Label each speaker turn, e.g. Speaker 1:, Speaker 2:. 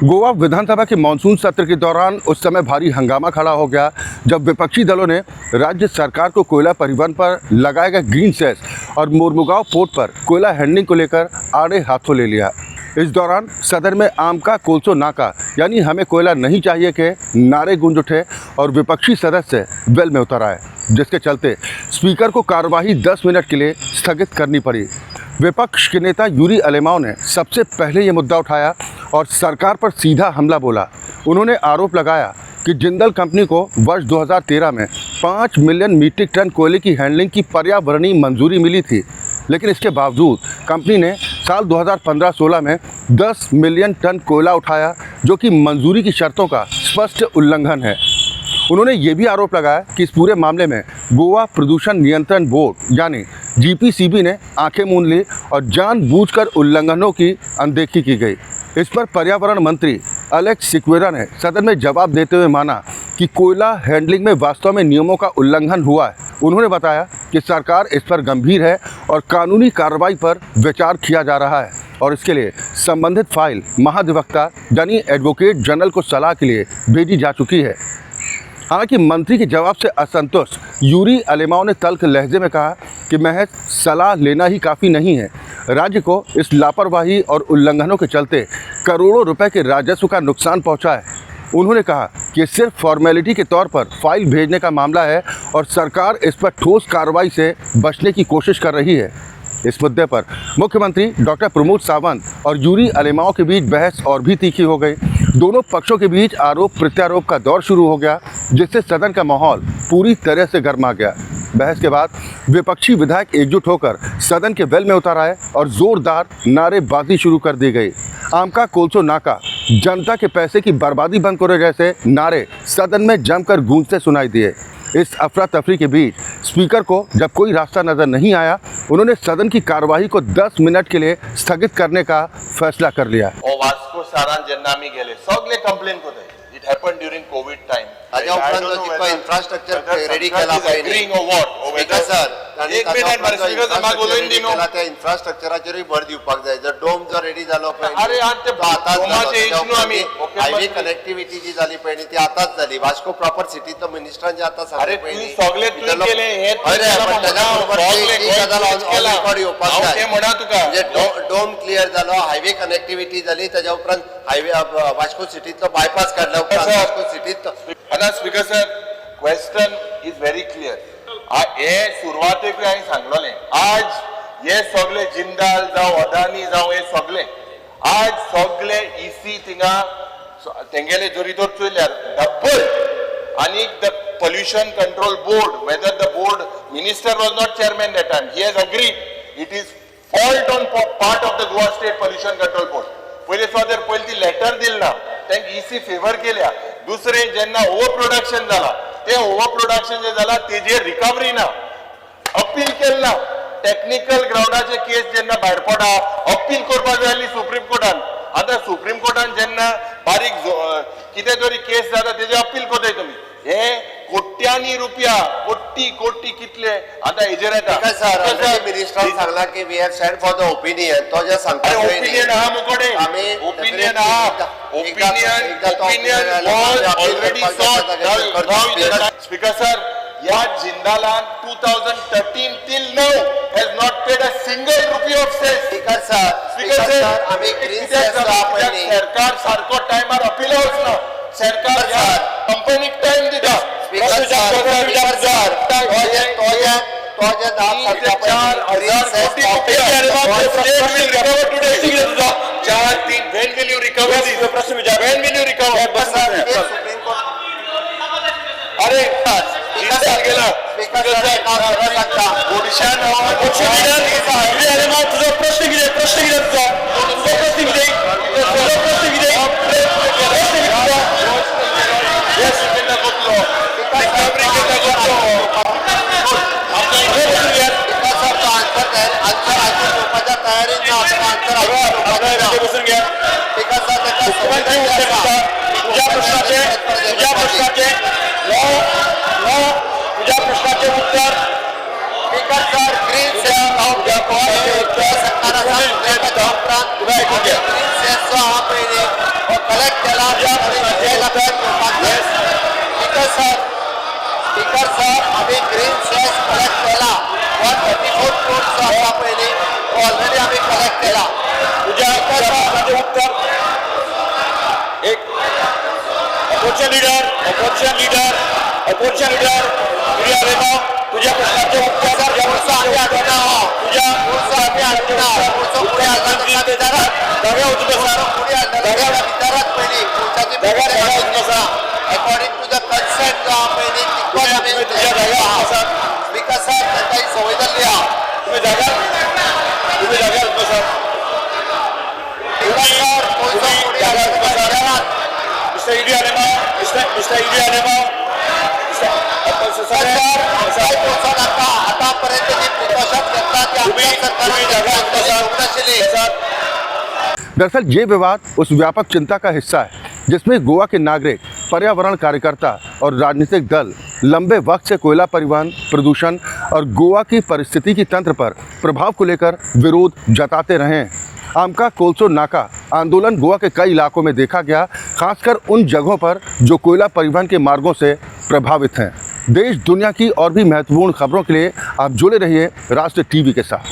Speaker 1: गोवा विधानसभा के मानसून सत्र के दौरान उस समय भारी हंगामा खड़ा हो गया जब विपक्षी दलों ने राज्य सरकार को कोयला परिवहन पर लगाए गए ग्रीन सेस और मोरमुगांव पोर्ट पर कोयला हैंडलिंग को लेकर आड़े हाथों ले लिया। इस दौरान सदन में आम का कोलसो नाका यानी हमें कोयला नहीं चाहिए के नारे गूंज उठे और विपक्षी सदस्य वेल में उतर आए, जिसके चलते स्पीकर को कार्यवाही 10 मिनट के लिए स्थगित करनी पड़ी। विपक्ष के नेता यूरी अलेमाओ ने सबसे पहले ये मुद्दा उठाया और सरकार पर सीधा हमला बोला। उन्होंने आरोप लगाया कि जिंदल कंपनी को वर्ष 2013 में 5 मिलियन मीट्रिक टन कोयले की हैंडलिंग की पर्यावरणीय मंजूरी मिली थी, लेकिन इसके बावजूद कंपनी ने साल 2015-16 में 10 मिलियन टन कोयला उठाया, जो कि मंजूरी की शर्तों का स्पष्ट उल्लंघन है। उन्होंने ये भी आरोप लगाया कि इस पूरे मामले में गोवा प्रदूषण नियंत्रण बोर्ड यानी जीपीसीबी ने आंखें मूंद ली और जानबूझकर उल्लंघनों की अनदेखी की गई। इस पर पर्यावरण मंत्री एलेक्स सिक्वेरा ने सदन में जवाब देते हुए माना कि कोयला हैंडलिंग में वास्तव में नियमों का उल्लंघन हुआ है। उन्होंने बताया कि सरकार इस पर गंभीर है और कानूनी कार्रवाई पर विचार किया जा रहा है और इसके लिए संबंधित फाइल महाधिवक्ता यानी एडवोकेट जनरल को सलाह के लिए भेजी जा चुकी है। हालांकि मंत्री के जवाब से असंतुष्ट यूरी अलेमाओ ने तल्ख लहजे में कहा कि महज सलाह लेना ही काफ़ी नहीं है। राज्य को इस लापरवाही और उल्लंघनों के चलते करोड़ों रुपए के राजस्व का नुकसान पहुंचा है। उन्होंने कहा कि सिर्फ फॉर्मेलिटी के तौर पर फाइल भेजने का मामला है और सरकार इस पर ठोस कार्रवाई से बचने की कोशिश कर रही है। इस मुद्दे पर मुख्यमंत्री डॉक्टर प्रमोद सावंत और यूरी अलेमाओ के बीच बहस और भी तीखी हो गई। दोनों पक्षों के बीच आरोप प्रत्यारोप का दौर शुरू हो गया, जिससे सदन का माहौल पूरी तरह से गर्मा गया। बहस के बाद विपक्षी विधायक एकजुट होकर सदन के वेल में उतर आए और जोरदार नारेबाजी शुरू कर दी गई। आम का कोलसो नाका, जनता के पैसे की बर्बादी बंद करो जैसे नारे सदन में जमकर गूंजते सुनाई दिए। इस अफरा तफरी के बीच स्पीकर को जब कोई रास्ता नजर नहीं आया, उन्होंने सदन की कार्यवाही को 10 मिनट के लिए स्थगित करने का फैसला कर लिया।
Speaker 2: वास्को सारान जेन्ना आमी गेले सगळे कंप्लेन कोताय। It happened during Covid time. ताज्या उपरांत जितको इन्फ्रास्ट्रक्चर रेडी केला पाहिजे agreeing of what speaker sir एक मिनिट मार स्पीकर सर माग उलोवन दिनो त्या इन्फ्रास्ट्रक्चराचेरय भर दिवपाक जाय। जर डोम जर रेडी जालो पळय अरे आत ते डोमाचे इश्यू आमी हायवे कनेक्टिविटी जी जाली पळय ती आताच जाली। वास्को प्रॉपर सिटी तो मिनिस्टरांचे आता सांगले पळय अरे सगळे तुमी केले हे ते म्हणा तुका डोम क्लियर जालो, हायवे कनेक्टिविटी जाली, ताज्या उपरांत हायवे वास्को सिटीतलो बायपास काढला उपरांत वास्को सिटीत आता speaker sir question is very clear. हे सुरवातेक हांवें सांगलोले आज हे सगळे जिंदाल जावं अदानी जावं हे सगळे आज सगळे ईसी थिंगा तेंगेले जोरी तर चोयल्यार डबल आणि the pollution control board whether the board minister was not chairman that time he has agreed it is fault on part of the Goa state pollution control board। पहिले स्वादर पहिले ती लेटर दिल ना त्यांक EC favour केल्या। दुसरे जेन्ना over production झाला ते ओव्हर प्रोडक्शन जे झाला तेजे रिकवरी ना अपील केला। टेक्निकल ग्राउंडाचे केस जेन्ना भायर पडा अपील करपाक जाय आसली सुप्रीम कोर्टान। आता सुप्रीम कोर्टान जेन्ना बारीक कितें तरी केस जाता तेजे अपील कोताय तुमी। हे कोट्यांनी रुपया कोटी कोटी कितले आता हेजेर येता सर मिनिस्टर सांगला की we have send for the opinion तो जे सांगता ओपिनियन हा मुकोडे आम्ही opinion already sought speaker sir या जिंदालान 2013 till now has not paid a single rupee of cess। Speaker sir आम्ही ग्रीन सेस सरकार सारको टाइमार अपील वचना सरकार या कंपनीक टाइम दिता स्पीकर सर अरे गेला ओडिशा तुझा प्रश्न किती प्रश्न किती तुझा प्रश्न किती प्रश्नाचे उत्तर स्पीकर सर ग्रीन सेस दोन फ्लोट जो आसा पयली तो ऑलरेडी आम्ही कलेक्ट केला.
Speaker 3: तुझ्या प्रश्नाचे उत्तर एक अपोजिशन लीडर तुझ्या रेमो तुझ्या प्रश्नाचे उत्तर तुझ्या
Speaker 2: आम्ही आडवना पुढे आला
Speaker 3: जागा उचलसा
Speaker 2: विचारात पहिली अकॉर्डिंग टू द कन्सेंट जो पहिली
Speaker 3: तुझ्या जागा
Speaker 2: स्पीकर साहेब त्यांची सवय झाली आहे.
Speaker 3: तुम्ही जागा उचलसा Mr. Idi Alema, Mr. Idi Alema,
Speaker 2: आतापर्यंत जी प्रिकॉशन घेतला ती आमच्या सरकारने
Speaker 1: दरअसल ये विवाद उस व्यापक चिंता का हिस्सा है जिसमें गोवा के नागरिक, पर्यावरण कार्यकर्ता और राजनीतिक दल लंबे वक्त से कोयला परिवहन, प्रदूषण और गोवा की परिस्थिति की तंत्र पर प्रभाव को लेकर विरोध जताते रहे हैं. आमका कोलसो नाका आंदोलन गोवा के कई इलाकों में देखा गया, खासकर उन जगहों पर जो कोयला परिवहन के मार्गों से प्रभावित हैं. देश दुनिया की और भी महत्वपूर्ण खबरों के लिए आप जुड़े रहिए राष्ट्र टीवी के साथ.